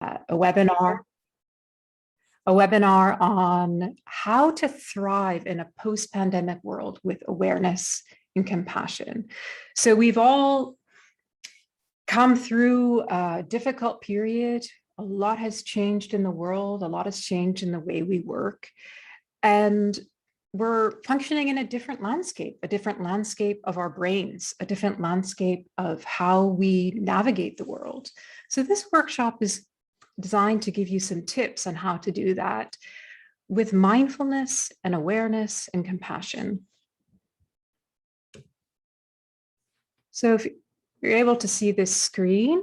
a webinar, a webinar on how to thrive in a post-pandemic world with awareness and compassion. So we've all come through a difficult period. A lot has changed in the world. A lot has changed in the way we work. And we're functioning in a different landscape of our brains, a different landscape of how we navigate the world. So this workshop is designed to give you some tips on how to do that with mindfulness and awareness and compassion. So if you're able to see this screen,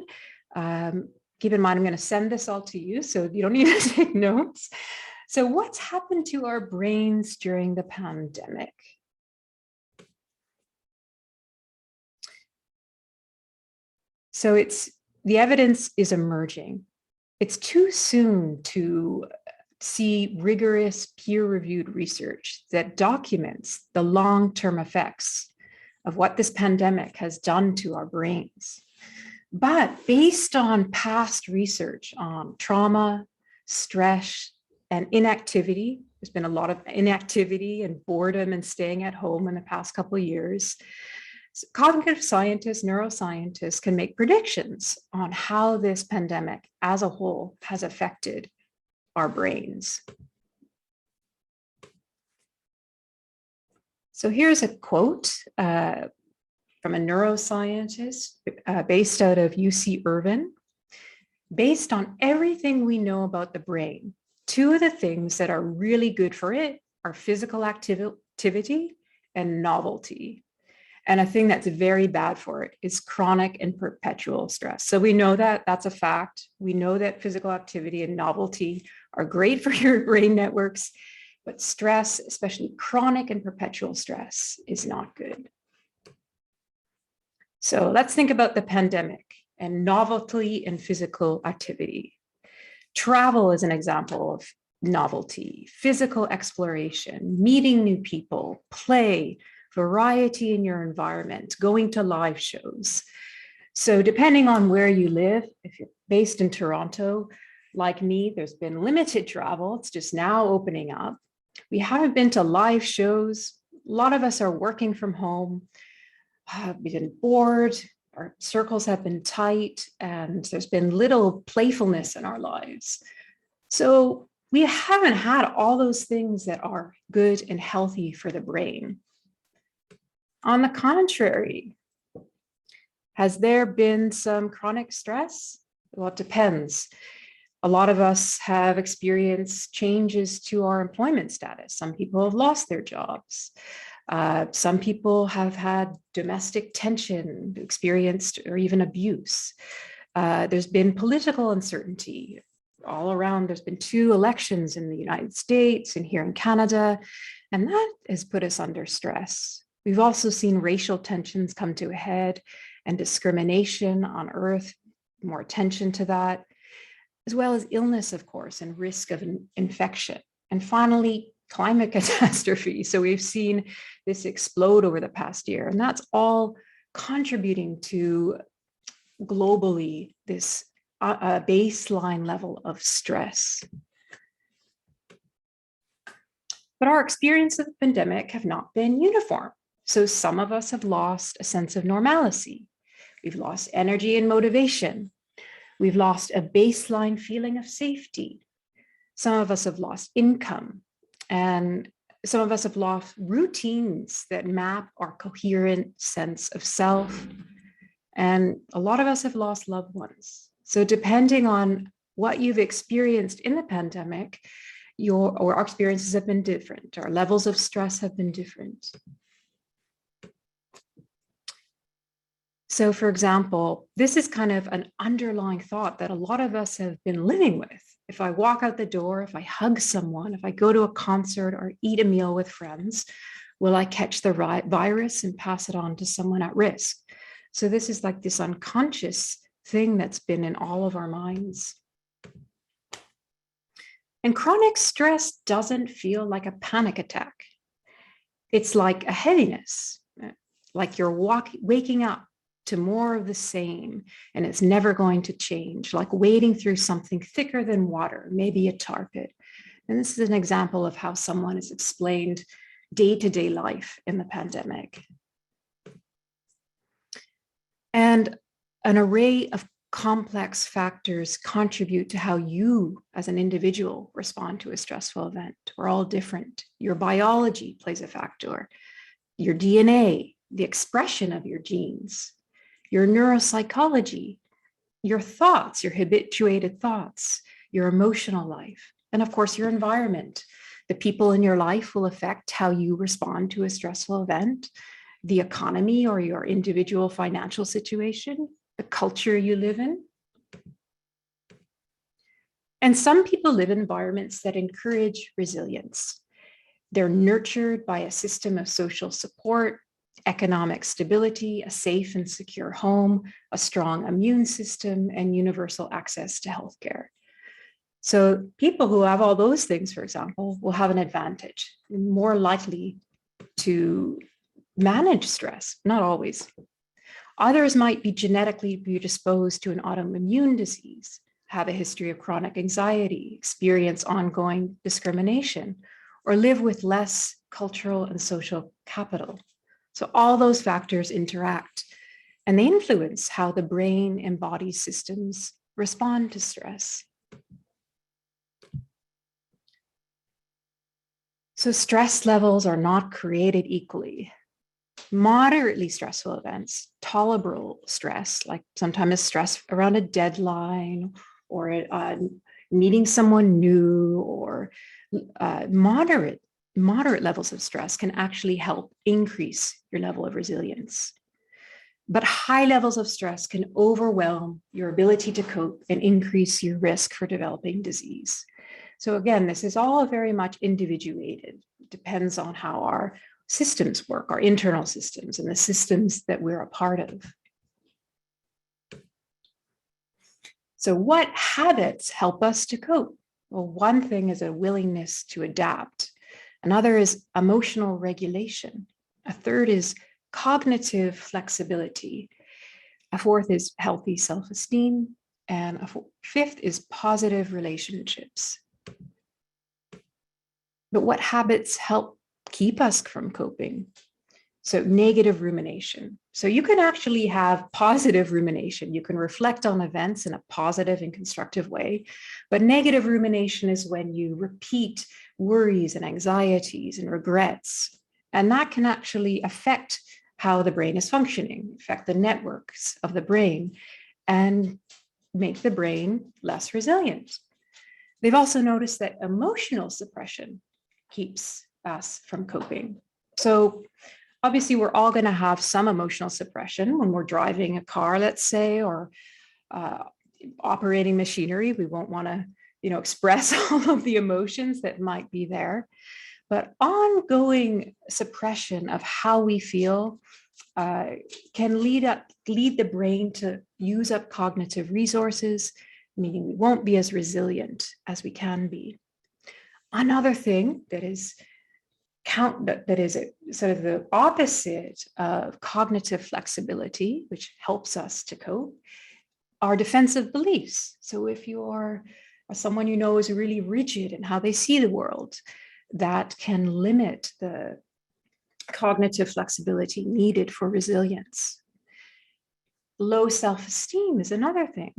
keep in mind, I'm going to send this all to you, so you don't need to take notes. So what's happened to our brains during the pandemic? So the evidence is emerging. It's too soon to see rigorous peer-reviewed research that documents the long-term effects of what this pandemic has done to our brains. But based on past research on trauma, stress, and inactivity, there's been a lot of inactivity and boredom and staying at home in the past couple of years. So cognitive scientists, neuroscientists can make predictions on how this pandemic as a whole has affected our brains. So here's a quote from a neuroscientist based out of UC Irvine. Based on everything we know about the brain, two of the things that are really good for it are physical activity and novelty. And a thing that's very bad for it is chronic and perpetual stress. So we know that that's a fact. We know that physical activity and novelty are great for your brain networks, but stress, especially chronic and perpetual stress, is not good. So let's think about the pandemic and novelty and physical activity. Travel is an example of novelty, physical exploration, meeting new people, play, variety in your environment, going to live shows. So depending on where you live, if you're based in Toronto, like me, there's been limited travel. It's just now opening up. We haven't been to live shows. A lot of us are working from home. We've been bored. Our circles have been tight, and there's been little playfulness in our lives. So we haven't had all those things that are good and healthy for the brain. On the contrary, has there been some chronic stress? Well, it depends. A lot of us have experienced changes to our employment status. Some people have lost their jobs. Some people have had domestic tension, experienced or even abuse. There's been political uncertainty all around. There's been 2 elections in the United States and here in Canada, and that has put us under stress. We've also seen racial tensions come to a head and discrimination on Earth, more attention to that, as well as illness, of course, and risk of infection. And finally, climate catastrophe. So we've seen this explode over the past year, and that's all contributing to globally this baseline level of stress. But our experience of the pandemic have not been uniform. So some of us have lost a sense of normalcy. We've lost energy and motivation. We've lost a baseline feeling of safety. Some of us have lost income, and some of us have lost routines that map our coherent sense of self. And a lot of us have lost loved ones. So depending on what you've experienced in the pandemic, our experiences have been different. Our levels of stress have been different. So for example, this is kind of an underlying thought that a lot of us have been living with. If I walk out the door, if I hug someone, if I go to a concert or eat a meal with friends, will I catch the virus and pass it on to someone at risk? So this is like this unconscious thing that's been in all of our minds. And chronic stress doesn't feel like a panic attack. It's like a heaviness, like you're waking up to more of the same, and it's never going to change, like wading through something thicker than water, maybe a tar pit. And this is an example of how someone has explained day-to-day life in the pandemic. And an array of complex factors contribute to how you as an individual respond to a stressful event. We're all different. Your biology plays a factor, your DNA, the expression of your genes, your neuropsychology, your thoughts, your habituated thoughts, your emotional life, and of course, your environment. The people in your life will affect how you respond to a stressful event, the economy or your individual financial situation, the culture you live in. And some people live in environments that encourage resilience. They're nurtured by a system of social support, economic stability, a safe and secure home, a strong immune system, and universal access to healthcare. So people who have all those things, for example, will have an advantage, more likely to manage stress, not always. Others might be genetically predisposed to an autoimmune disease, have a history of chronic anxiety, experience ongoing discrimination, or live with less cultural and social capital. So all those factors interact, and they influence how the brain and body systems respond to stress. So stress levels are not created equally. Moderately stressful events, tolerable stress, like sometimes stress around a deadline or meeting someone new, or moderate levels of stress can actually help increase your level of resilience. But high levels of stress can overwhelm your ability to cope and increase your risk for developing disease. So again, this is all very much individuated. It depends on how our systems work, our internal systems, and the systems that we're a part of. So what habits help us to cope? Well, one thing is a willingness to adapt. Another is emotional regulation. A third is cognitive flexibility. A fourth is healthy self-esteem. And a fifth is positive relationships. But what habits help keep us from coping? So negative rumination. So you can actually have positive rumination. You can reflect on events in a positive and constructive way. But negative rumination is when you repeat worries and anxieties and regrets. And that can actually affect how the brain is functioning, affect the networks of the brain, and make the brain less resilient. They've also noticed that emotional suppression keeps us from coping. So obviously, we're all going to have some emotional suppression when we're driving a car, let's say, or operating machinery. We won't want to, express all of the emotions that might be there. But ongoing suppression of how we feel can lead the brain to use up cognitive resources, meaning we won't be as resilient as we can be. Another thing that is sort of the opposite of cognitive flexibility, which helps us to cope, are defensive beliefs. So if you're someone is really rigid in how they see the world, that can limit the cognitive flexibility needed for resilience. Low self-esteem is another thing.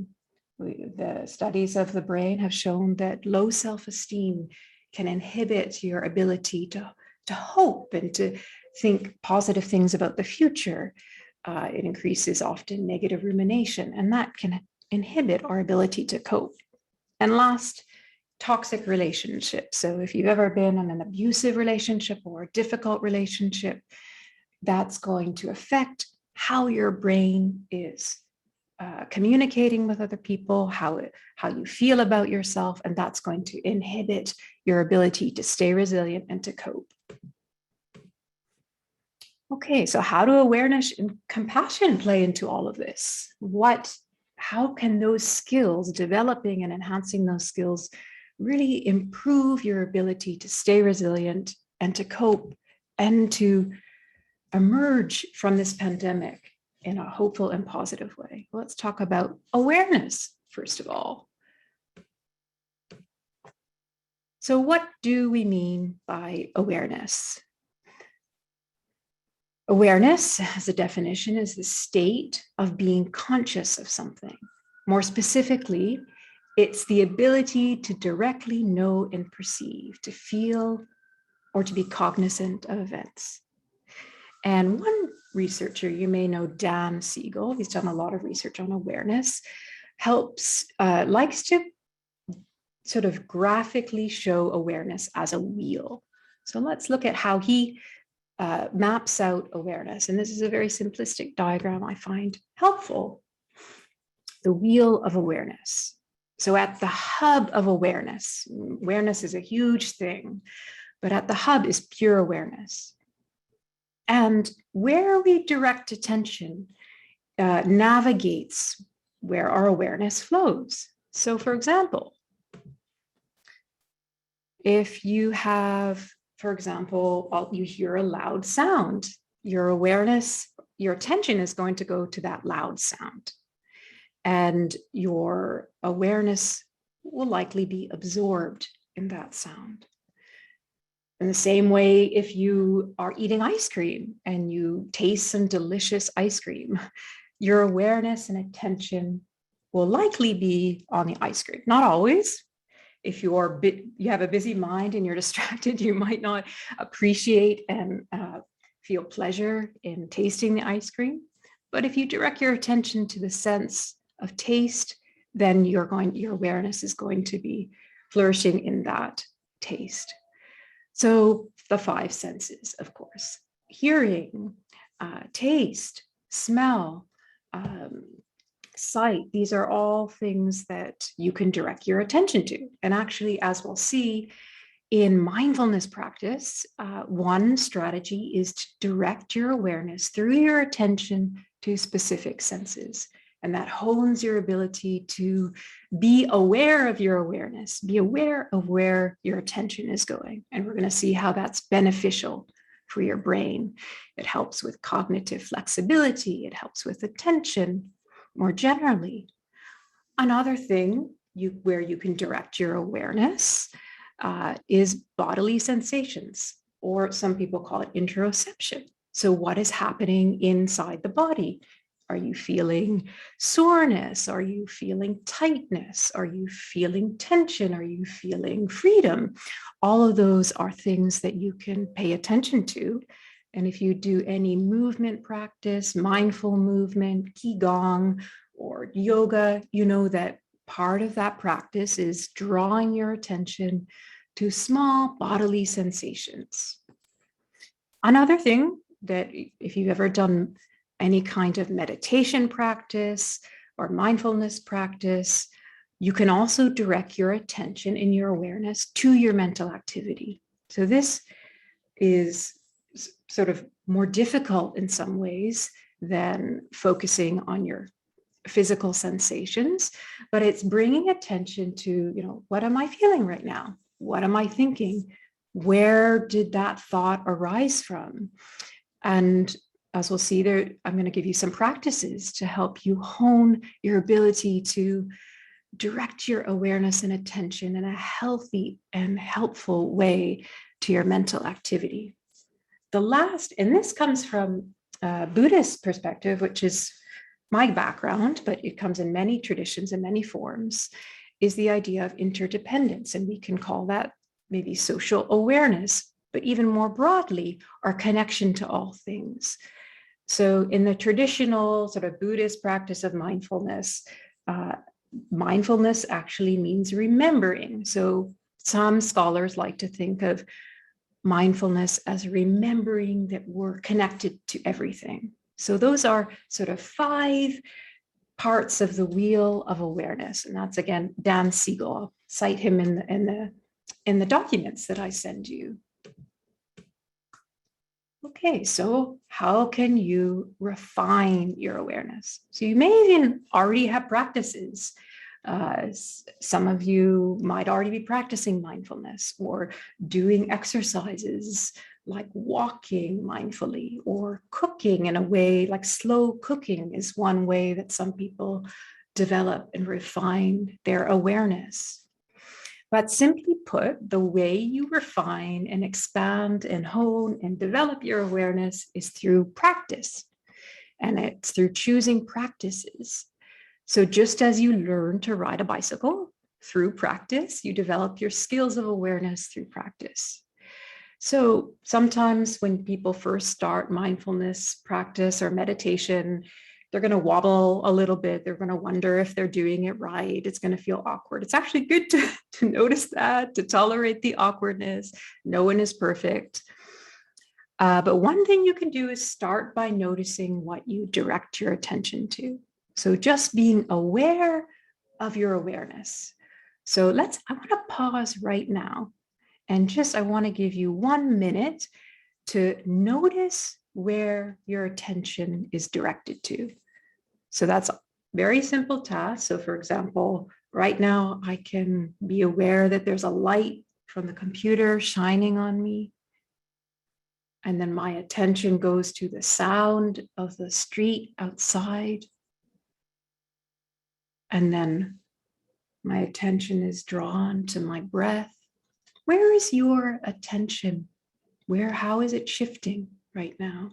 The studies of the brain have shown that low self-esteem can inhibit your ability to hope and to think positive things about the future. It increases often negative rumination, and that can inhibit our ability to cope. And last, toxic relationships. So if you've ever been in an abusive relationship or a difficult relationship, that's going to affect how your brain is communicating with other people, how you feel about yourself, and that's going to inhibit your ability to stay resilient and to cope. Okay, so how do awareness and compassion play into all of this? How can those skills, developing and enhancing those skills, really improve your ability to stay resilient and to cope and to emerge from this pandemic in a hopeful and positive way. Let's talk about awareness, first of all. So what do we mean by awareness? Awareness, as a definition, is the state of being conscious of something. More specifically, it's the ability to directly know and perceive, to feel, or to be cognizant of events. And one researcher, you may know Dan Siegel, he's done a lot of research on awareness, likes to sort of graphically show awareness as a wheel. So let's look at how he maps out awareness. And this is a very simplistic diagram I find helpful. The wheel of awareness. So at the hub of awareness is a huge thing, but at the hub is pure awareness. And where we direct attention navigates where our awareness flows. So for example, if you have, for example, you hear a loud sound, your awareness, your attention is going to go to that loud sound. And your awareness will likely be absorbed in that sound. In the same way, if you are eating ice cream and you taste some delicious ice cream, your awareness and attention will likely be on the ice cream. Not always. If you have a busy mind and you're distracted, you might not appreciate and feel pleasure in tasting the ice cream. But if you direct your attention to the sense of taste, then your awareness is going to be flourishing in that taste. So the five senses, of course: hearing, taste, smell, sight. These are all things that you can direct your attention to. And actually, as we'll see in mindfulness practice, one strategy is to direct your awareness through your attention to specific senses. And that hones your ability to be aware of your awareness, be aware of where your attention is going. And we're going to see how that's beneficial for your brain. It helps with cognitive flexibility. It helps with attention more generally. Another thing where you can direct your awareness is bodily sensations, or some people call it interoception. So what is happening inside the body? Are you feeling soreness? Are you feeling tightness? Are you feeling tension? Are you feeling freedom? All of those are things that you can pay attention to. And if you do any movement practice, mindful movement, qigong, or yoga, you know that part of that practice is drawing your attention to small bodily sensations. Another thing that, if you've ever done any kind of meditation practice or mindfulness practice, you can also direct your attention and your awareness to your mental activity. So this is sort of more difficult in some ways than focusing on your physical sensations, but it's bringing attention to, what am I feeling right now? What am I thinking? Where did that thought arise from? And as we'll see there, I'm going to give you some practices to help you hone your ability to direct your awareness and attention in a healthy and helpful way to your mental activity. The last, and this comes from a Buddhist perspective, which is my background, but it comes in many traditions and many forms, is the idea of interdependence. And we can call that maybe social awareness, but even more broadly, our connection to all things. So in the traditional sort of Buddhist practice of mindfulness, mindfulness actually means remembering. So some scholars like to think of mindfulness as remembering that we're connected to everything. So those are sort of 5 parts of the wheel of awareness. And that's, again, Dan Siegel. I'll cite him in the documents that I send you. Okay, so how can you refine your awareness? So you may even already have practices. Some of you might already be practicing mindfulness or doing exercises like walking mindfully or cooking in a way like slow cooking is one way that some people develop and refine their awareness. But simply put, the way you refine and expand and hone and develop your awareness is through practice. And it's through choosing practices. So just as you learn to ride a bicycle through practice, you develop your skills of awareness through practice. So sometimes when people first start mindfulness practice or meditation, they're going to wobble a little bit. They're going to wonder if they're doing it right. It's going to feel awkward. It's actually good to notice that, to tolerate the awkwardness. No one is perfect. But one thing you can do is start by noticing what you direct your attention to. So just being aware of your awareness. So I want to pause right now. And I want to give you 1 minute to notice where your attention is directed to. So that's a very simple task. So for example, right now I can be aware that there's a light from the computer shining on me. And then my attention goes to the sound of the street outside. And then my attention is drawn to my breath. Where is your attention? How is it shifting right now?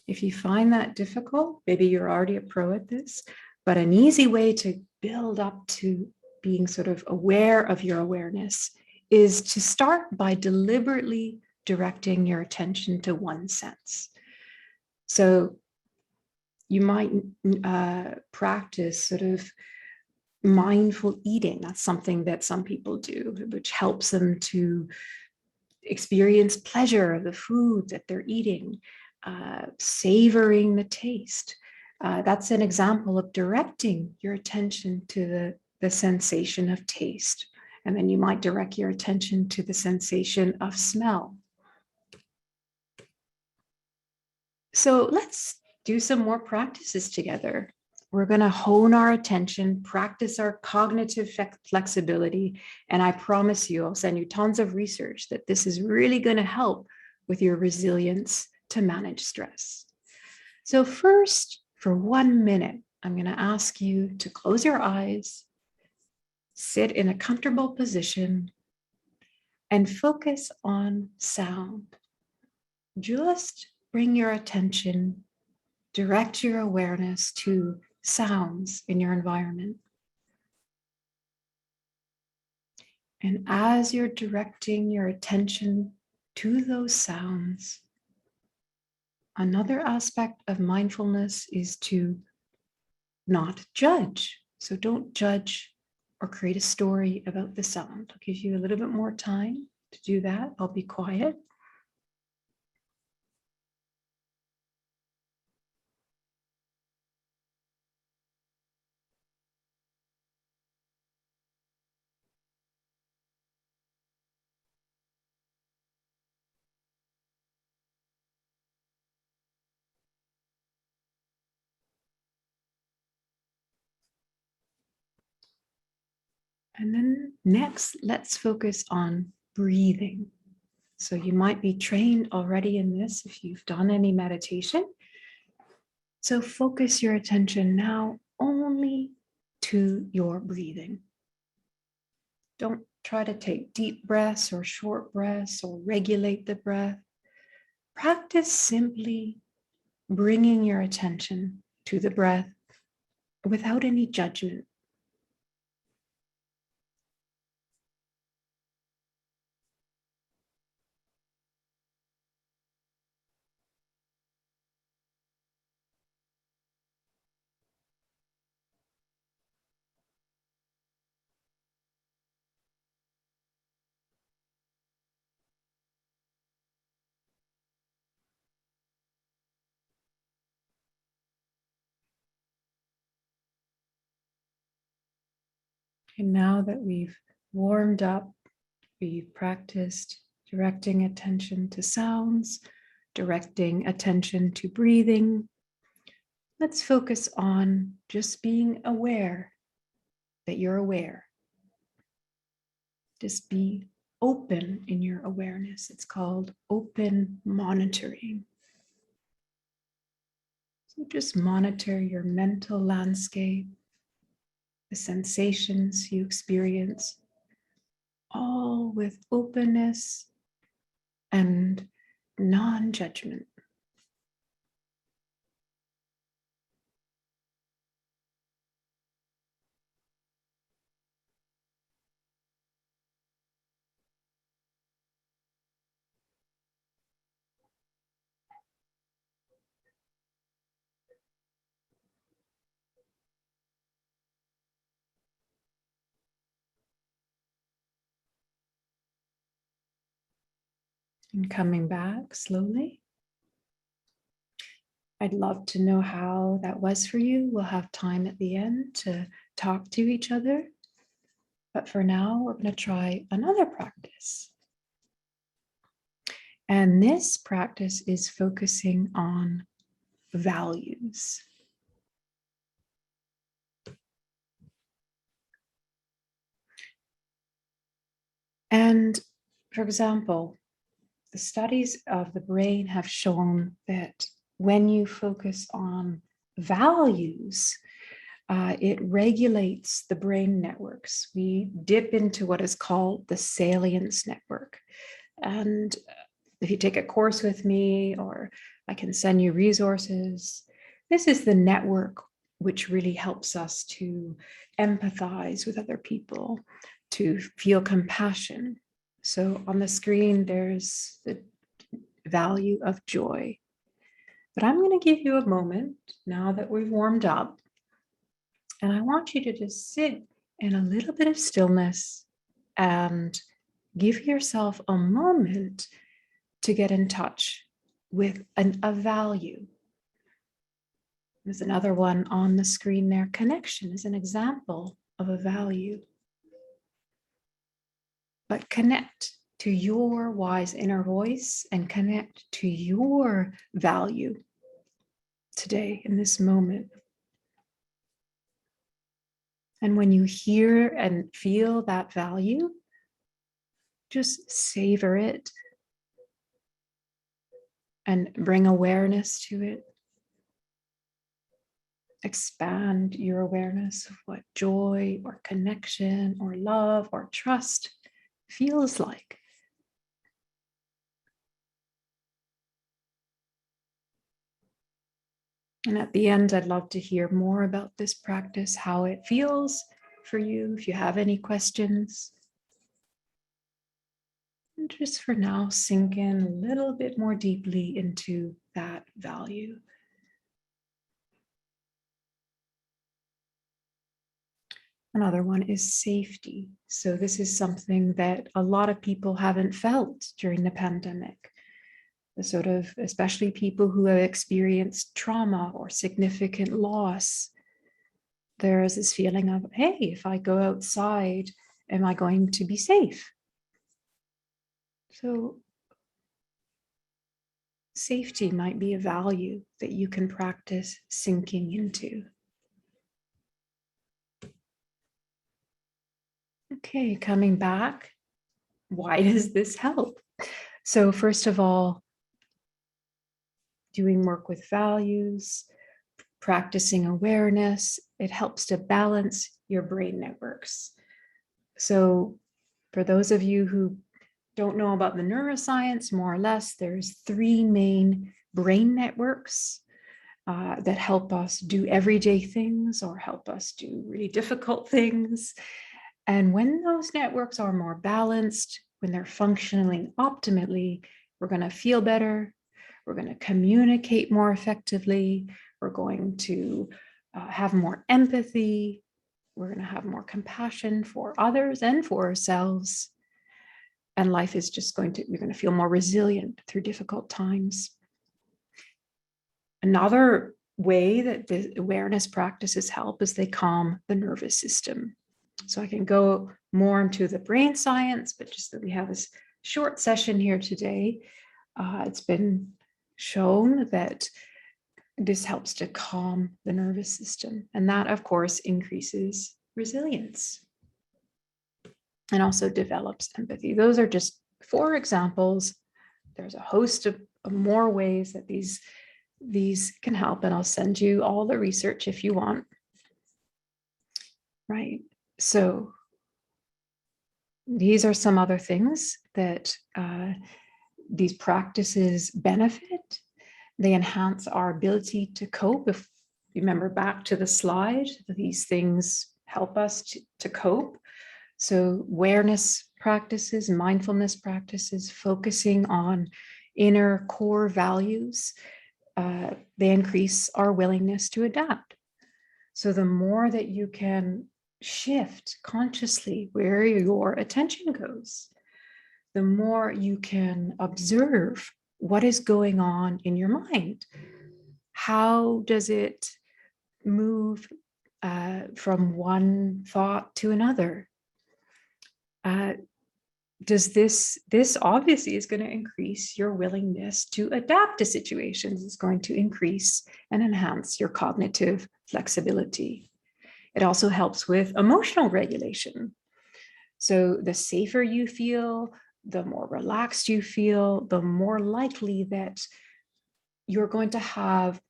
If you find that difficult, maybe you're already a pro at this, but an easy way to build up to being sort of aware of your awareness is to start by deliberately directing your attention to one sense. So you might practice sort of mindful eating. That's something that some people do, which helps them to experience pleasure of the food that they're eating, savoring the taste. That's an example of directing your attention to the sensation of taste. And then you might direct your attention to the sensation of smell. So let's do some more practices together. We're going to hone our attention, practice our cognitive flexibility, and I promise you, I'll send you tons of research that this is really going to help with your resilience to manage stress. So first, for 1 minute, I'm going to ask you to close your eyes, sit in a comfortable position, and focus on sound. Just bring your attention, direct your awareness to sounds in your environment. And as you're directing your attention to those sounds, another aspect of mindfulness is to not judge. So don't judge or create a story about the sound. I'll give you a little bit more time to do that. I'll be quiet. And then next, let's focus on breathing. So you might be trained already in this if you've done any meditation. So focus your attention now only to your breathing. Don't try to take deep breaths or short breaths or regulate the breath. Practice simply bringing your attention to the breath without any judgment. And now that we've warmed up, we've practiced directing attention to sounds, directing attention to breathing. Let's focus on just being aware that you're aware. Just be open in your awareness. It's called open monitoring. So just monitor your mental landscape, the sensations you experience, all with openness and non-judgment. And coming back slowly. I'd love to know how that was for you. We'll have time at the end to talk to each other. But for now, we're going to try another practice. And this practice is focusing on values. And for example, the studies of the brain have shown that when you focus on values, it regulates the brain networks. We dip into what is called the salience network. And if you take a course with me, or I can send you resources, this is the network which really helps us to empathize with other people, to feel compassion. So on the screen, there's the value of joy. But I'm going to give you a moment now that we've warmed up. And I want you to just sit in a little bit of stillness and give yourself a moment to get in touch with a value. There's another one on the screen there. Connection is an example of a value. But connect to your wise inner voice and connect to your value today in this moment. And when you hear and feel that value, just savor it and bring awareness to it. Expand your awareness of what joy or connection or love or trust feels like. And at the end, I'd love to hear more about this practice, how it feels for you, if you have any questions. And just for now, sink in a little bit more deeply into that value. Another one is safety. So this is something that a lot of people haven't felt during the pandemic. The sort of, especially people who have experienced trauma or significant loss. There is this feeling of, hey, if I go outside, am I going to be safe? So safety might be a value that you can practice sinking into. Okay, coming back, why does this help? So first of all, doing work with values, practicing awareness, it helps to balance your brain networks. So for those of you who don't know about the neuroscience, more or less, there's 3 main brain networks that help us do everyday things or help us do really difficult things. And when those networks are more balanced, when they're functioning optimally, we're going to feel better. We're going to communicate more effectively. We're going to have more empathy. We're going to have more compassion for others and for ourselves. And life is just we're going to feel more resilient through difficult times. Another way that the awareness practices help is they calm the nervous system. So I can go more into the brain science, but just that we have this short session here today, it's been shown that This helps to calm the nervous system. And that, of course, increases resilience and also develops empathy. Those are just 4 examples. There's a host of more ways that these can help, and I'll send you all the research if you want. Right. So these are some other things that these practices benefit. They enhance our ability to cope. If you remember back to the slide, these things help us to cope. So awareness practices, mindfulness practices, focusing on inner core values, they increase our willingness to adapt. So the more that you can shift consciously where your attention goes, the more you can observe what is going on in your mind. How does it move from one thought to another? Does this obviously is going to increase your willingness to adapt to situations. It's going to increase and enhance your cognitive flexibility. It also helps with emotional regulation. So the safer you feel, the more relaxed you feel, the more likely that you're going to have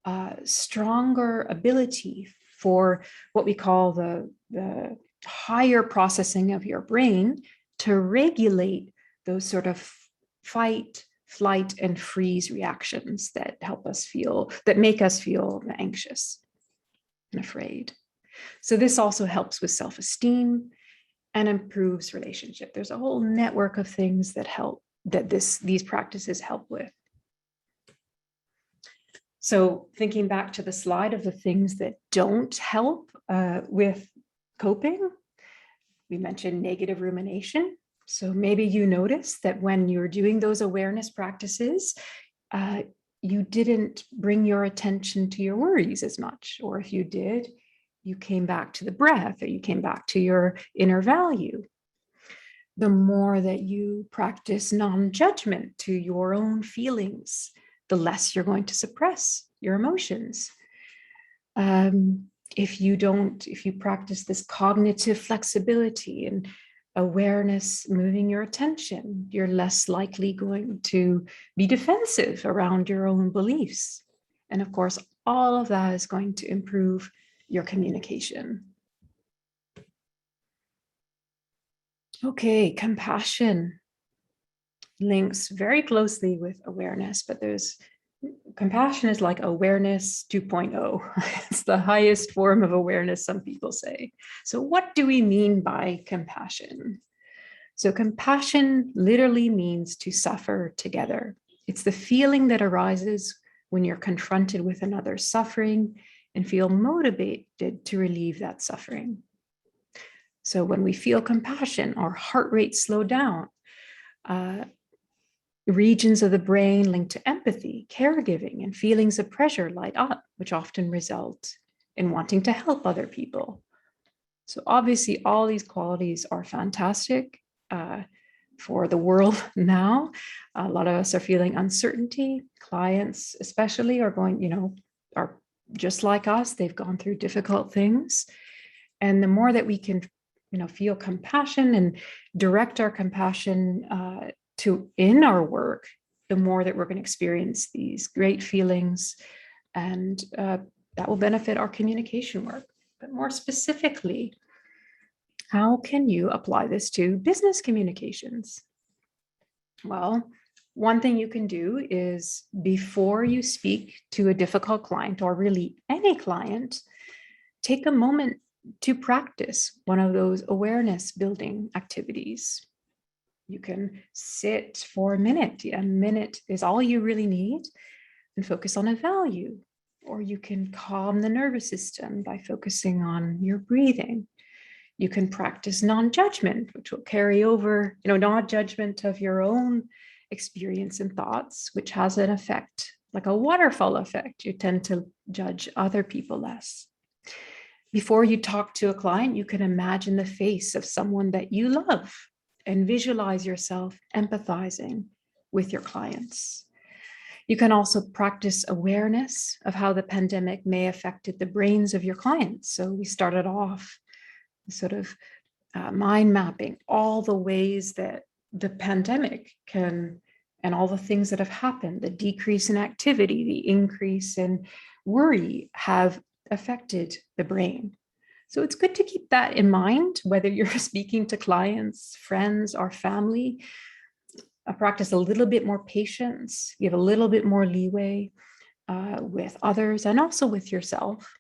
a stronger ability for what we call the higher processing of your brain to regulate those sort of fight, flight, and freeze reactions that help us feel, that make us feel anxious and afraid. So this also helps with self-esteem and improves relationship. There's a whole network of things that help, that these practices help with. So thinking back to the slide of the things that don't help with coping, we mentioned negative rumination. So maybe you notice that when you're doing those awareness practices, you didn't bring your attention to your worries as much, or if you did, you came back to the breath, or you came back to your inner value. The more that you practice non-judgment to your own feelings, the less you're going to suppress your emotions. If you practice this cognitive flexibility and awareness, moving your attention, you're less likely going to be defensive around your own beliefs. And of course, all of that is going to improve your communication. Okay, compassion links very closely with awareness, but compassion is like awareness 2.0. It's the highest form of awareness, some people say. So what do we mean by compassion? So compassion literally means to suffer together. It's the feeling that arises when you're confronted with another's suffering and feel motivated to relieve that suffering. So when we feel compassion, our heart rate slow down. Regions of the brain linked to empathy, caregiving, and feelings of pressure light up, which often result in wanting to help other people. So obviously, all these qualities are fantastic for the world now. A lot of us are feeling uncertainty. Clients especially are are just like us. They've gone through difficult things. And the more that we can, feel compassion and direct our compassion in our work, the more that we're going to experience these great feelings, and that will benefit our communication work. But more specifically, how can you apply this to business communications? Well, one thing you can do is, before you speak to a difficult client, or really any client, take a moment to practice one of those awareness building activities. You can sit for a minute. A minute is all you really need, and focus on a value. Or you can calm the nervous system by focusing on your breathing. You can practice non-judgment, which will carry over, non-judgment of your own experience and thoughts, which has an effect, like a waterfall effect. You tend to judge other people less. Before you talk to a client, you can imagine the face of someone that you love and visualize yourself empathizing with your clients. You can also practice awareness of how the pandemic may have affected the brains of your clients. So we started off sort of mind mapping all the ways that the pandemic can, and all the things that have happened, the decrease in activity, the increase in worry, have affected the brain. So it's good to keep that in mind, whether you're speaking to clients, friends, or family. Practice a little bit more patience, give a little bit more leeway with others and also with yourself.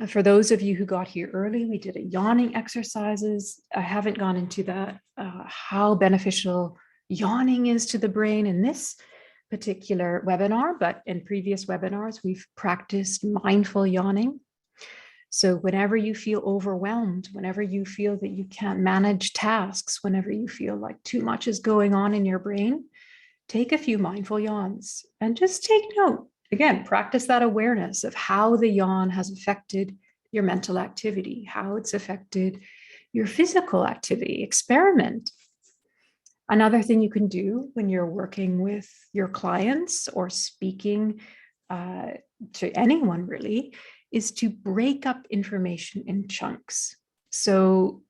For those of you who got here early, we did a yawning exercises. I haven't gone into that, how beneficial yawning is to the brain in this particular webinar, but in previous webinars, we've practiced mindful yawning. So whenever you feel overwhelmed, whenever you feel that you can't manage tasks, whenever you feel like too much is going on in your brain, take a few mindful yawns and just take note. Again, practice that awareness of how the yawn has affected your mental activity, how it's affected your physical activity. Experiment. Another thing you can do when you're working with your clients or speaking to anyone really is to break up information in chunks. So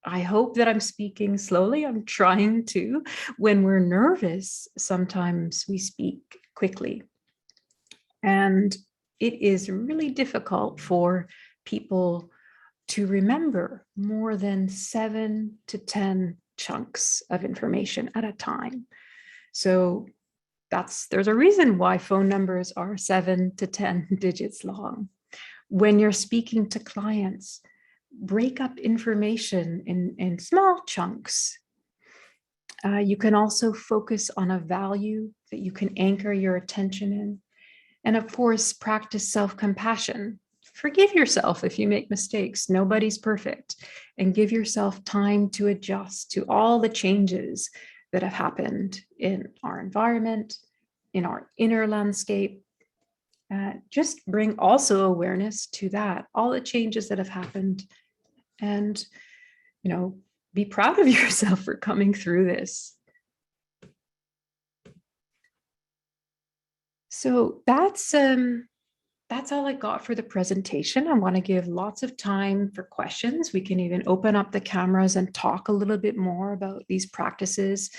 I hope that I'm speaking slowly. I'm trying to. When we're nervous, sometimes we speak quickly. And it is really difficult for people to remember more than 7 to 10 chunks of information at a time. So there's a reason why phone numbers are 7 to 10 digits long. When you're speaking to clients, break up information in small chunks. You can also focus on a value that you can anchor your attention in. And of course, practice self-compassion. Forgive yourself if you make mistakes. Nobody's perfect. And give yourself time to adjust to all the changes that have happened in our environment, in our inner landscape. Just bring also awareness to that, all the changes that have happened. And, be proud of yourself for coming through this. So that's all I got for the presentation. I want to give lots of time for questions. We can even open up the cameras and talk a little bit more about these practices,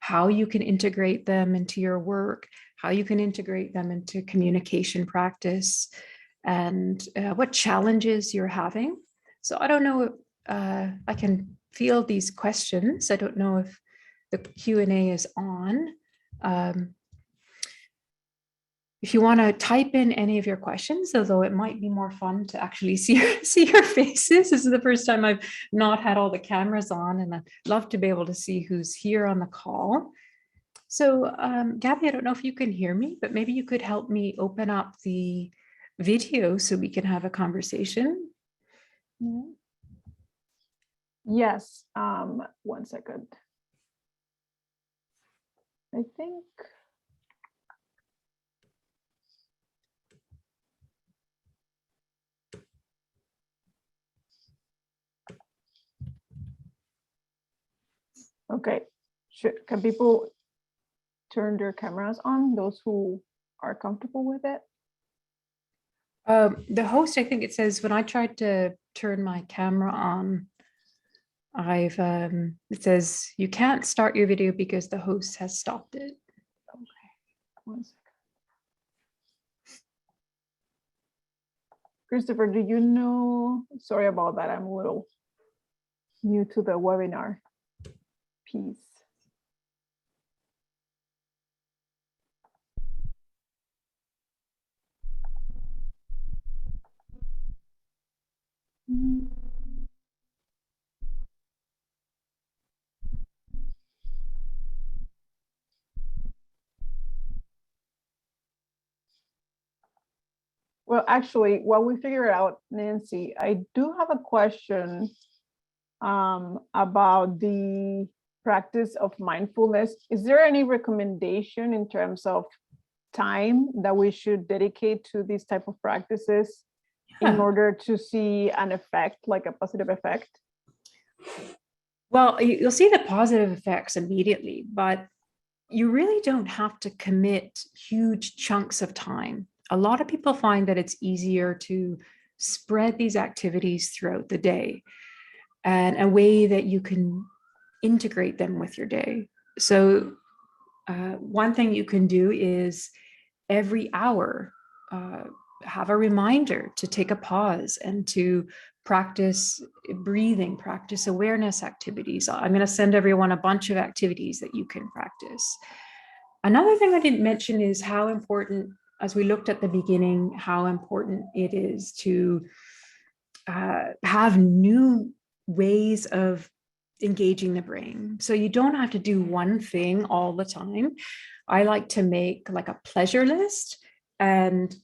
how you can integrate them into your work, how you can integrate them into communication practice, and what challenges you're having. So I don't know if I can field these questions. I don't know if the Q&A is on. If you want to type in any of your questions, although it might be more fun to actually see your faces. This is the first time I've not had all the cameras on, and I'd love to be able to see who's here on the call. So Gabby, I don't know if you can hear me, but maybe you could help me open up the video so we can have a conversation. Yes, 1 second. I think. Okay, can people turn their cameras on, those who are comfortable with it? The host, I think it says, when I tried to turn my camera on, it says you can't start your video because the host has stopped it. Okay, 1 second. Christopher, do you know, sorry about that, I'm a little new to the webinar piece. Well, actually, while we figure it out, Nancy, I do have a question about the practice of mindfulness. Is there any recommendation in terms of time that we should dedicate to these type of practices in order to see an effect, like a positive effect? Well, you'll see the positive effects immediately, but you really don't have to commit huge chunks of time. A lot of people find that it's easier to spread these activities throughout the day and a way that you can integrate them with your day. So, one thing you can do is every hour, uh, have a reminder to take a pause and to practice breathing, practice awareness activities. I'm going to send everyone a bunch of activities that you can practice. Another thing I didn't mention is how important, as we looked at the beginning, how important it is to have new ways of engaging the brain. So you don't have to do one thing all the time. I like to make like a pleasure list and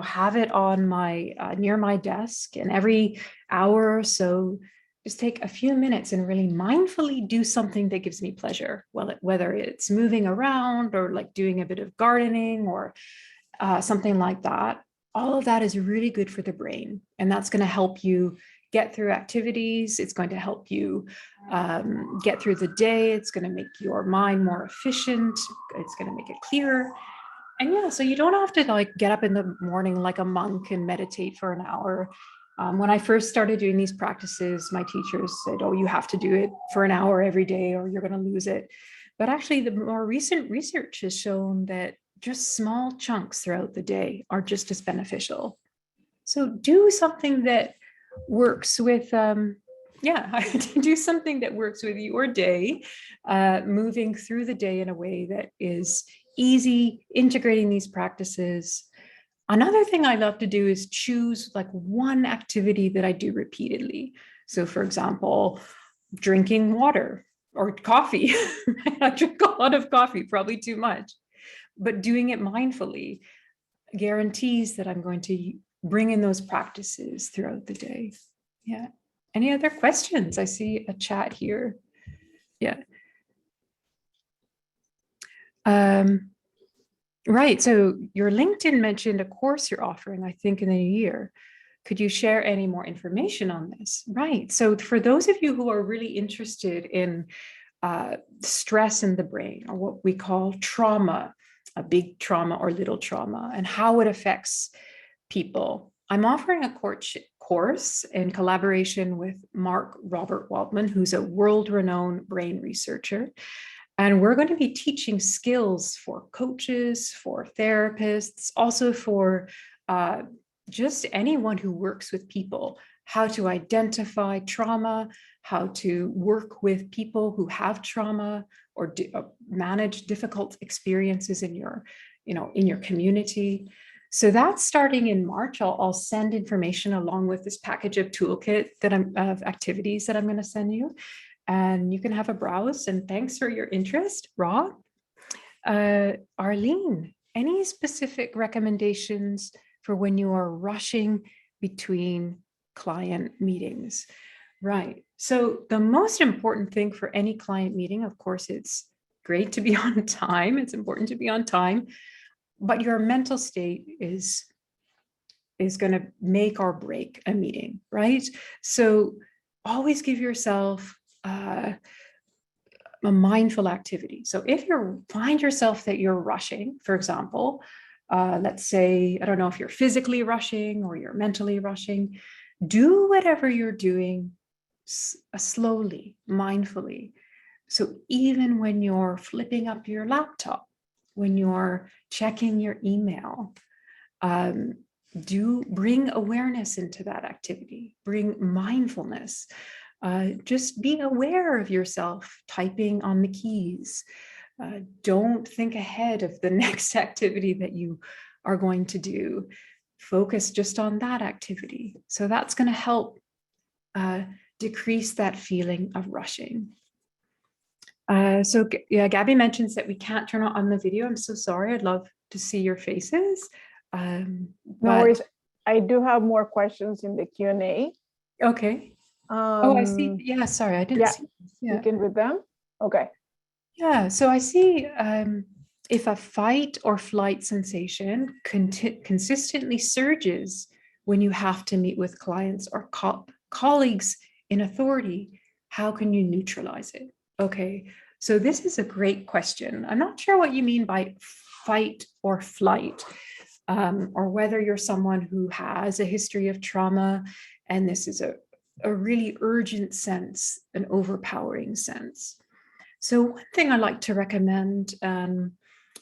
have it on my near my desk, and every hour or so just take a few minutes and really mindfully do something that gives me pleasure. Well, whether it's moving around or like doing a bit of gardening or something like that. All of that is really good for the brain, and that's going to help you get through activities. It's going to help you get through the day. It's going to make your mind more efficient. It's going to make it clearer. And yeah, so you don't have to like get up in the morning like a monk and meditate for an hour. When I first started doing these practices, my teachers said, oh, you have to do it for an hour every day or you're going to lose it. But actually, the more recent research has shown that just small chunks throughout the day are just as beneficial. So do something that works with, do something that works with your day, moving through the day in a way that is easy, integrating these practices. Another thing I love to do is choose like one activity that I do repeatedly. So for example, drinking water or coffee. I drink a lot of coffee, probably too much, but doing it mindfully guarantees that I'm going to bring in those practices throughout the day. Yeah. Any other questions? I see a chat here. Yeah. Right. So your LinkedIn mentioned a course you're offering, I think, in a year. Could you share any more information on this? Right. So for those of you who are really interested in stress in the brain, or what we call trauma, a big trauma or little trauma, and how it affects people, I'm offering a course in collaboration with Mark Robert Waldman, who's a world-renowned brain researcher. And we're going to be teaching skills for coaches, for therapists, also for just anyone who works with people, how to identify trauma, how to work with people who have trauma or manage difficult experiences in your community. So that's starting in March. I'll send information along with this package of toolkit of activities that I'm going to send you. And you can have a browse. And thanks for your interest, Rob. Arlene, any specific recommendations for when you are rushing between client meetings? Right. So the most important thing for any client meeting, of course, it's great to be on time. It's important to be on time, but your mental state is going to make or break a meeting, right? So always give yourself a mindful activity. So if you find yourself that you're rushing, for example, let's say, I don't know if you're physically rushing or you're mentally rushing, do whatever you're doing slowly, mindfully. So even when you're flipping up your laptop, when you're checking your email, do bring awareness into that activity, bring mindfulness. Just be aware of yourself typing on the keys. Don't think ahead of the next activity that you are going to do. Focus just on that activity. So that's going to help decrease that feeling of rushing. So yeah, Gabby mentions that we can't turn on the video. I'm so sorry. I'd love to see your faces. No worries. I do have more questions in the Q&A. Okay. Oh, I see. Yeah, sorry, I didn't see this. Yeah. You can read them? Okay. Yeah, so I see if a fight or flight sensation consistently surges when you have to meet with clients or colleagues in authority, How can you neutralize it? Okay, so this is a great question. I'm not sure what you mean by fight or flight, or whether you're someone who has a history of trauma and this is a really urgent sense, an overpowering sense. So one thing I like to recommend,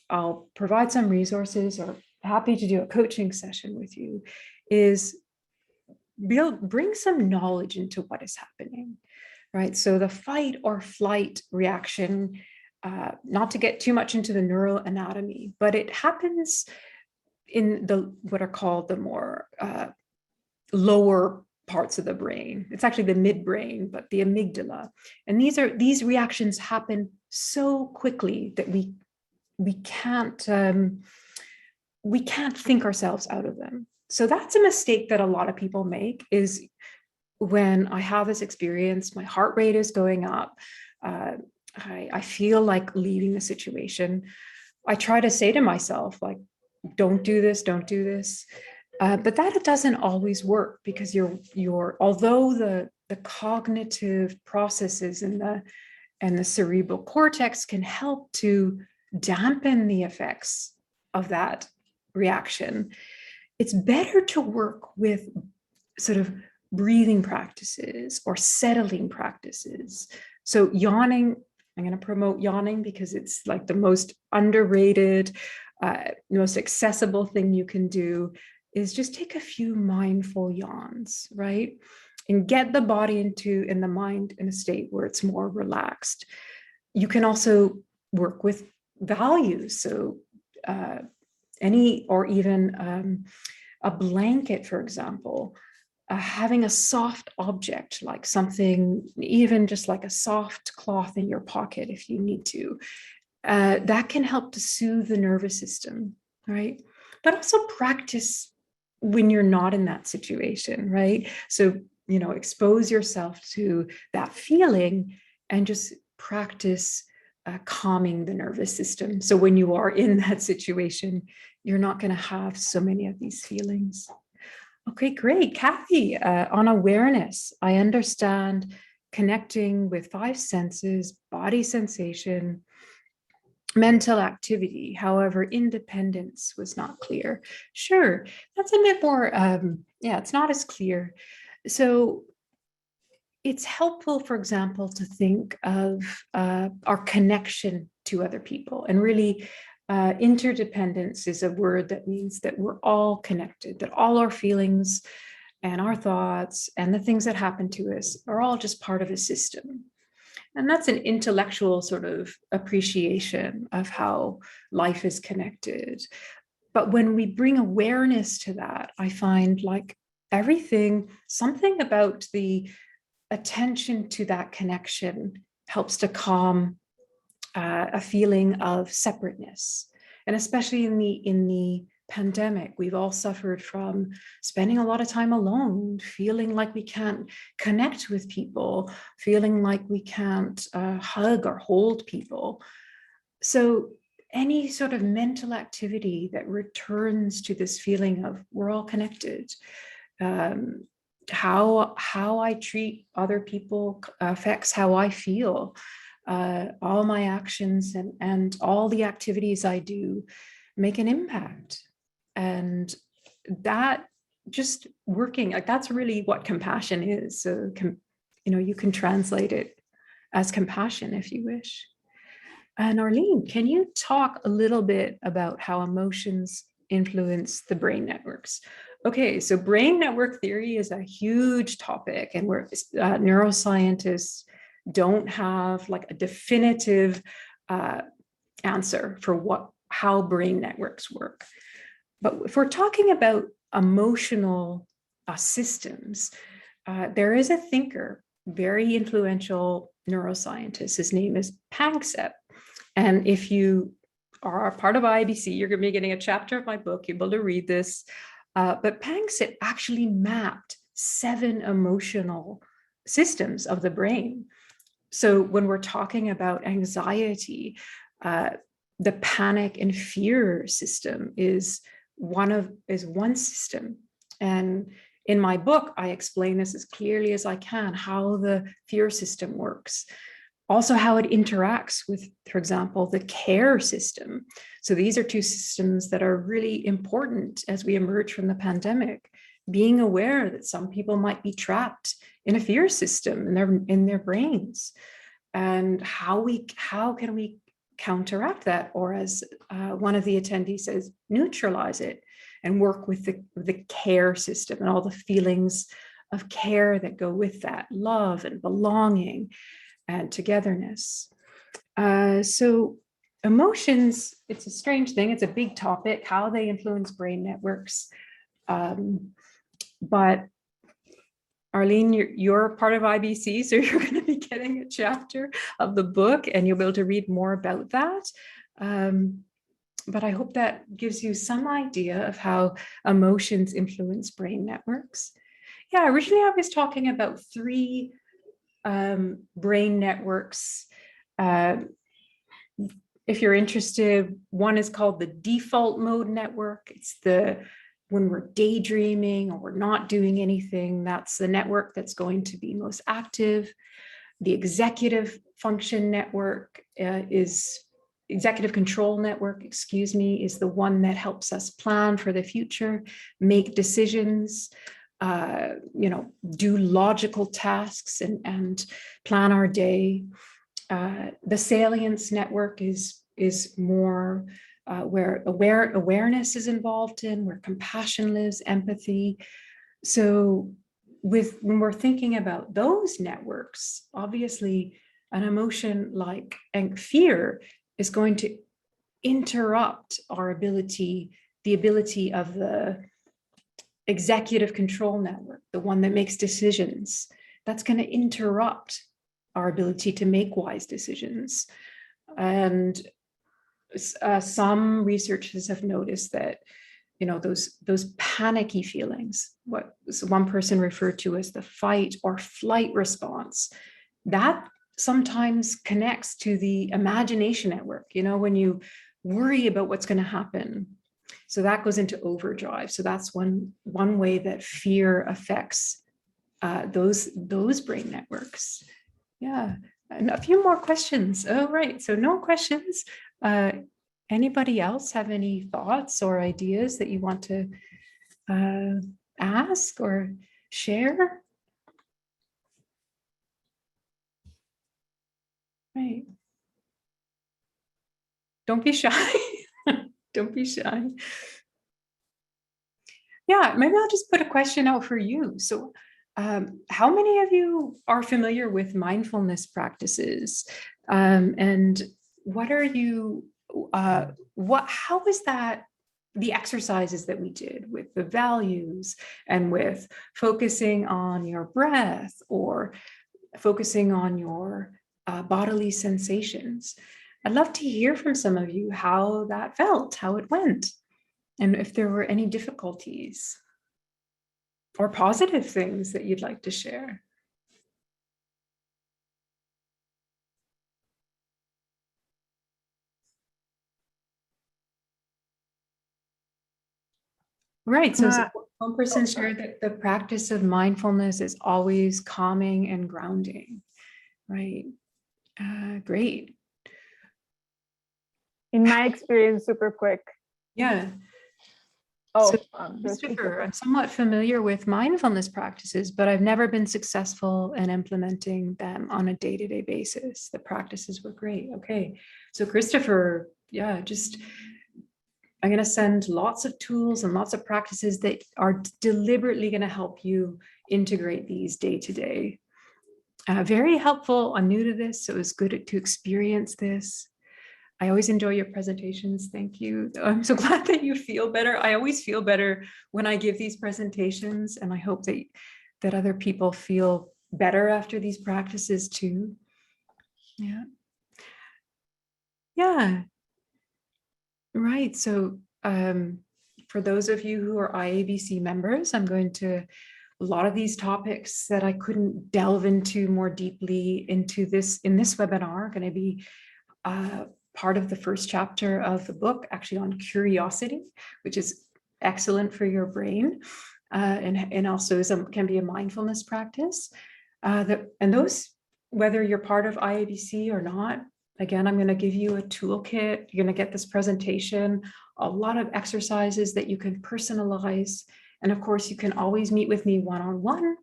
I'll provide some resources or happy to do a coaching session with you, is bring some knowledge into what is happening, right? So the fight or flight reaction, not to get too much into the neural anatomy, but it happens in the what are called the more lower parts of the brain. It's actually the midbrain, but the amygdala. And these reactions happen so quickly that we can't think ourselves out of them. So that's a mistake that a lot of people make, is when I have this experience, my heart rate is going up, I feel like leaving the situation. I try to say to myself, like, don't do this, don't do this. But that doesn't always work, because although the cognitive processes and the cerebral cortex can help to dampen the effects of that reaction, it's better to work with sort of breathing practices or settling practices. So yawning, I'm going to promote yawning because it's like the most underrated, most accessible thing you can do, is just take a few mindful yawns, right? And get the body and the mind in a state where it's more relaxed. You can also work with values. So even a blanket, for example, having a soft object, like something, even just like a soft cloth in your pocket if you need to, that can help to soothe the nervous system, right? But also practice when you're not in that situation, right? So, expose yourself to that feeling and just practice calming the nervous system. So when you are in that situation, you're not going to have so many of these feelings. Okay, great. Kathy, on awareness, I understand connecting with 5 senses, body sensation, mental activity. However, independence was not clear. Sure, that's a bit more, it's not as clear. So it's helpful, for example, to think of our connection to other people. And really, interdependence is a word that means that we're all connected, that all our feelings and our thoughts and the things that happen to us are all just part of a system. And that's an intellectual sort of appreciation of how life is connected. But when we bring awareness to that, I find like something about the attention to that connection helps to calm a feeling of separateness. And especially in the pandemic, we've all suffered from spending a lot of time alone, feeling like we can't connect with people, feeling like we can't hug or hold people. So any sort of mental activity that returns to this feeling of we're all connected, how I treat other people affects how I feel. All my actions and all the activities I do make an impact. And that just working, like that's really what compassion is. So, you can translate it as compassion if you wish. And Arlene, can you talk a little bit about how emotions influence the brain networks? Okay, so brain network theory is a huge topic, and where neuroscientists don't have like a definitive answer for how brain networks work. But if we're talking about emotional systems, there is a thinker, very influential neuroscientist. His name is Panksepp. And if you are a part of IBC, you're going to be getting a chapter of my book. You'll be able to read this. But Panksepp actually mapped 7 emotional systems of the brain. So when we're talking about anxiety, the panic and fear system is one system. And In my book, I explain this as clearly as I can, how the fear system works. Also how it interacts with, for example, the care system. So these are two systems that are really important as we emerge from the pandemic. Being aware that some people might be trapped in a fear system in their brains, and how can we counteract that, or as one of the attendees says, neutralize it, and work with the care system and all the feelings of care that go with that, love and belonging and togetherness. So emotions, it's a strange thing. It's a big topic, how they influence brain networks. But Arlene, you're part of IBC, so you're going to be getting a chapter of the book and you'll be able to read more about that. But I hope that gives you some idea of how emotions influence brain networks. Yeah, originally I was talking about 3 brain networks. If you're interested, one is called the default mode network. It's when we're daydreaming or we're not doing anything, that's the network that's going to be most active. The executive function network executive control network, is the one that helps us plan for the future, make decisions, do logical tasks and plan our day. The salience network is more where awareness is involved in, where compassion lives, empathy. So when we're thinking about those networks, obviously an emotion like fear is going to interrupt the ability of the executive control network, the one that makes decisions. That's going to interrupt our ability to make wise decisions. And some researchers have noticed that, those panicky feelings, what one person referred to as the fight or flight response, that sometimes connects to the imagination network, when you worry about what's going to happen. So that goes into overdrive. So that's one way that fear affects those brain networks. Yeah, and a few more questions. Oh, right. So no questions. Anybody else have any thoughts or ideas that you want to ask or share? Right. Don't be shy. Don't be shy. Yeah, maybe I'll just put a question out for you. So how many of you are familiar with mindfulness practices? And what are you, how is that, the exercises that we did with the values and with focusing on your breath or focusing on your bodily sensations? I'd love to hear from some of you how that felt, how it went, and if there were any difficulties or positive things that you'd like to share. Right, so one person shared that the practice of mindfulness is always calming and grounding, right? Great. In my experience, super quick. Yeah. Oh, so, Christopher, I'm somewhat familiar with mindfulness practices, but I've never been successful in implementing them on a day-to-day basis. The practices were great. Okay, so Christopher, yeah, I'm going to send lots of tools and lots of practices that are deliberately going to help you integrate these day to day. Very helpful. I'm new to this, so it was good to experience this. I always enjoy your presentations. Thank you. I'm so glad that you feel better. I always feel better when I give these presentations, and I hope that other people feel better after these practices too. Yeah. Yeah. Right. So for those of you who are IABC members, I'm going to, a lot of these topics that I couldn't delve into more deeply into in this webinar are going to be part of the first chapter of the book, actually on curiosity, which is excellent for your brain. and also can be a mindfulness practice. And those, whether you're part of IABC or not, again, I'm going to give you a toolkit. You're going to get this presentation, a lot of exercises that you can personalize. And of course, you can always meet with me one-on-one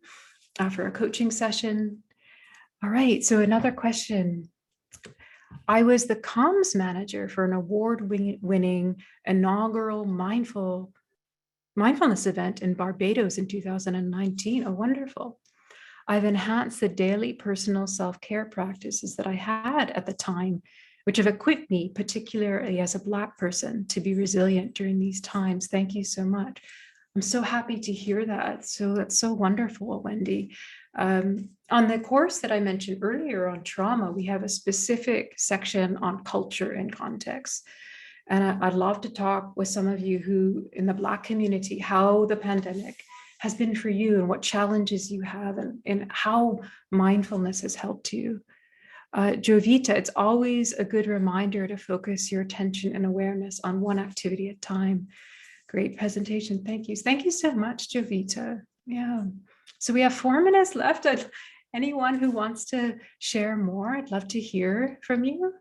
after a coaching session. All right, so another question. I was the comms manager for an award-winning inaugural mindfulness event in Barbados in 2019. Oh, wonderful. I've enhanced the daily personal self-care practices that I had at the time, which have equipped me, particularly as a Black person, to be resilient during these times. Thank you so much. I'm so happy to hear that. So that's so wonderful, Wendy. On the course that I mentioned earlier on trauma, we have a specific section on culture and context. And I'd love to talk with some of you who in the Black community, how the pandemic has been for you and what challenges you have and how mindfulness has helped you. Jovita, it's always a good reminder to focus your attention and awareness on one activity at a time. Great presentation. Thank you. Thank you so much, Jovita. Yeah. So we have 4 minutes left. Anyone who wants to share more, I'd love to hear from you.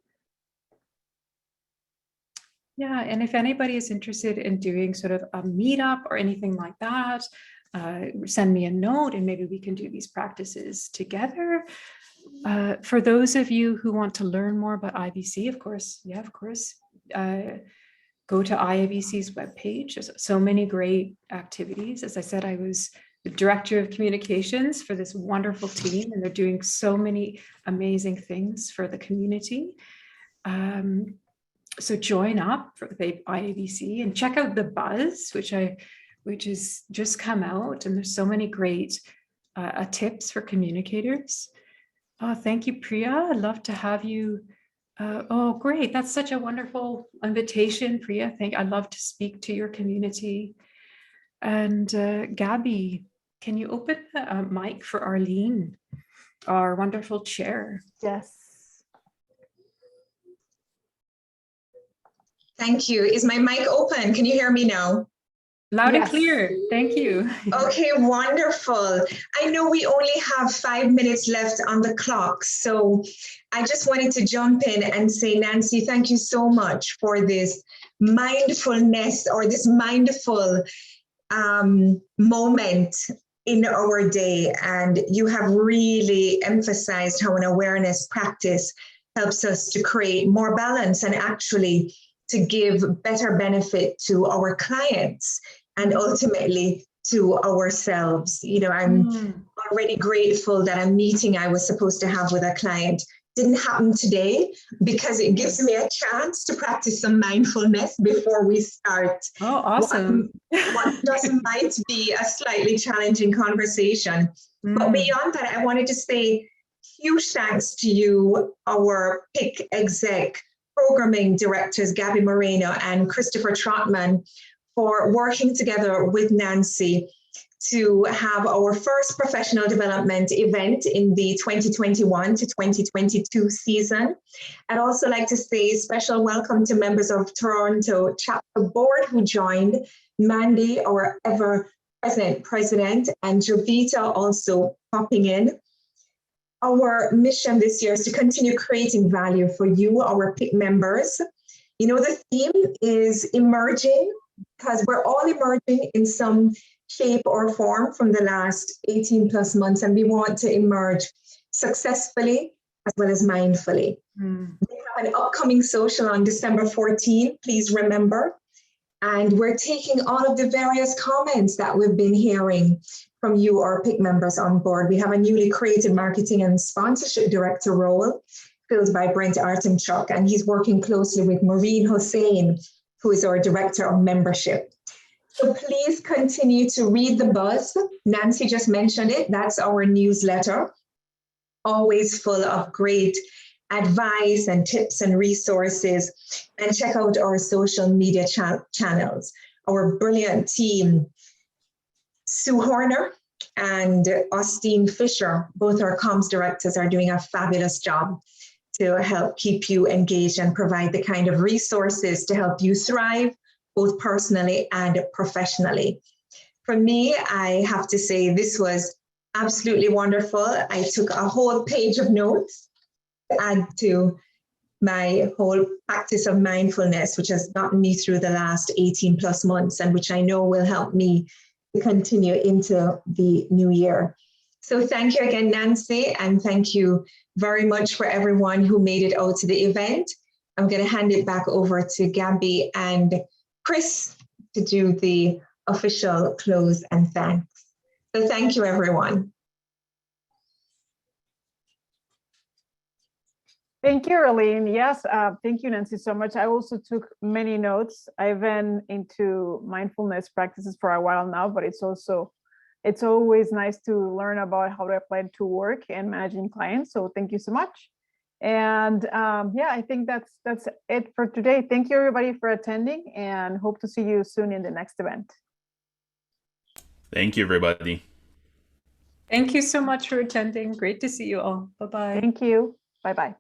Yeah, and if anybody is interested in doing sort of a meetup or anything like that, send me a note and maybe we can do these practices together. For those of you who want to learn more about IBC, of course, go to IABC's webpage. There's so many great activities. As I said, I was the director of communications for this wonderful team, and they're doing so many amazing things for the community. So join up for the IABC and check out the Buzz, which is just come out, and there's so many great tips for communicators. Oh, thank you, Priya. I'd love to have you. Oh, great. That's such a wonderful invitation, Priya. I'd love to speak to your community. And Gabby, can you open the mic for Arlene, our wonderful chair? Yes. Thank you. Is my mic open? Can you hear me now? Loud and clear. Thank you. Okay, wonderful. I know we only have 5 minutes left on the clock, so I just wanted to jump in and say, Nancy, thank you so much for this mindfulness or this mindful moment in our day. And you have really emphasized how an awareness practice helps us to create more balance and actually to give better benefit to our clients and ultimately to ourselves. You know, I'm already grateful that a meeting I was supposed to have with a client didn't happen today because it gives me a chance to practice some mindfulness before we start. Oh, awesome. What might be a slightly challenging conversation. But beyond that, I wanted to say huge thanks to you, our PIC exec programming directors, Gabby Moreno and Christopher Trotman, for working together with Nancy to have our first professional development event in the 2021 to 2022 season. I'd also like to say special welcome to members of Toronto chapter board who joined, Mandy, our ever-present president, and Jovita also popping in. Our mission this year is to continue creating value for you, our PIC members. You know, the theme is emerging, because we're all emerging in some shape or form from the last 18 plus months, and we want to emerge successfully as well as mindfully. We have an upcoming social on December 14, please remember. And we're taking all of the various comments that we've been hearing from you, our PIC members, on board. We have a newly created marketing and sponsorship director role filled by Brent Artemchuk, and he's working closely with Maureen Hossein, who is our director of membership. So please continue to read the Buzz. Nancy just mentioned it. That's our newsletter, always full of great advice and tips and resources. And check out our social media channels. Our brilliant team, Sue Horner and Austin Fisher, both our comms directors, are doing a fabulous job to help keep you engaged and provide the kind of resources to help you thrive, both personally and professionally. for me, I have to say this was absolutely wonderful. I took a whole page of notes to add to my whole practice of mindfulness, which has gotten me through the last 18 plus months and which I know will help me to continue into the new year. So thank you again, Nancy, and thank you very much for everyone who made it out to the event. I'm going to hand it back over to Gabby and Chris to do the official close and thanks. So thank you, everyone. Thank you, Arlene. Yes, thank you, Nancy, so much. I also took many notes. I've been into mindfulness practices for a while now, but it's always nice to learn about how to apply it to work and managing clients. So thank you so much. And yeah, I think that's it for today. Thank you, everybody, for attending, and hope to see you soon in the next event. Thank you, everybody. Thank you so much for attending. Great to see you all. Bye-bye. Thank you. Bye-bye.